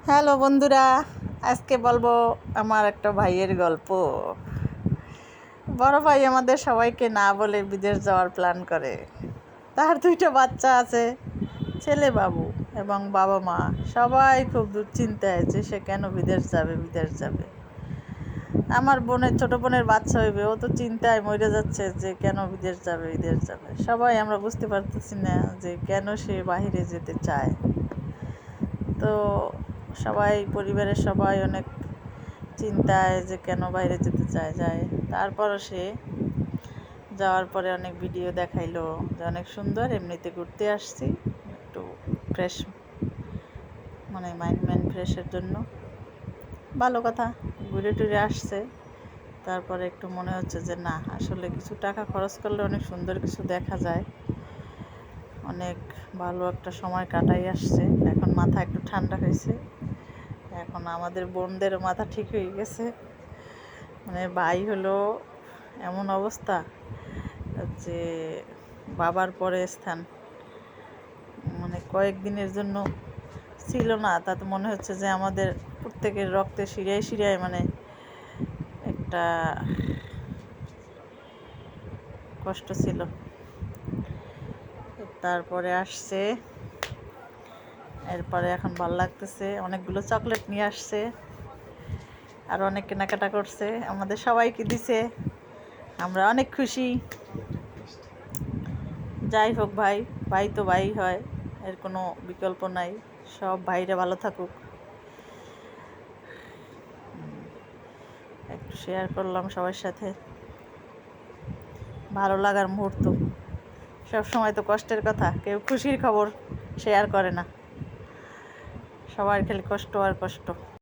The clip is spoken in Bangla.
হ্যালো বন্ধুরা, আজকে বলবো আমার একটা ভাইয়ের গল্প। বড় ভাই আমাদের সবাইকে না বলে বিদেশ যাওয়ার প্ল্যান করে। তার দুইটা বাচ্চা আছে, ছেলে বাবু এবং বাবা মা সবাই খুব দুশ্চিন্তায় যে সে কেন বিদেশ যাবে। আমার ছোট বোনের বাচ্চা হইবে, ও তো চিন্তায় মরে যাচ্ছে যে কেন বিদেশ যাবে। সবাই আমরা বুঝতে পারতেছি না যে কেন সে বাহিরে যেতে চায়। তো পরিবারের সবাই অনেক চিন্তায় যে কেন বাইরে যেতে যায়। তারপরও সে যাওয়ার পরে অনেক ভিডিও দেখাইলো যে অনেক সুন্দর, এমনিতে ঘুরতে আসছি, একটু ফ্রেশ, মানে মাইন্ড ফ্রেশের জন্য ভালো কথা, ঘুরে টুরে আসছে। তারপরে একটু মনে হচ্ছে যে না, আসলে কিছু টাকা খরচ করলে অনেক সুন্দর কিছু দেখা যায়। অনেক ভালো একটা সময় কাটাই আসছে, এখন মাথা একটু ঠান্ডা হয়েছে। এখন আমাদের বোনদেরও মাথা ঠিক হয়ে গেছে। মানে ভাই হলো এমন অবস্থা যে বাবার পরে স্থান, মানে কয়েকদিনের জন্য ছিল না, তাতে মনে হচ্ছে যে আমাদের প্রত্যেকের রক্তে শিরায় মানে একটা কষ্ট ছিল। তারপরে আসছে, এরপরে এখন ভালো লাগতেছে। অনেকগুলো চকলেট নিয়ে আসছে, আর অনেক কেনাকাটা করছে, আমাদের সবাইকে দিছে, আমরা অনেক খুশি। যাই হোক, ভাই তো ভাই হয়, এর কোনো বিকল্প নাই। সব ভাইরা ভালো থাকুক। একটু শেয়ার করলাম সবার সাথে, ভালো লাগার মুহূর্ত। সব সময় তো কষ্টের কথা, কেউ খুশির খবর শেয়ার করে না, সবার খালি কষ্ট আর কষ্ট।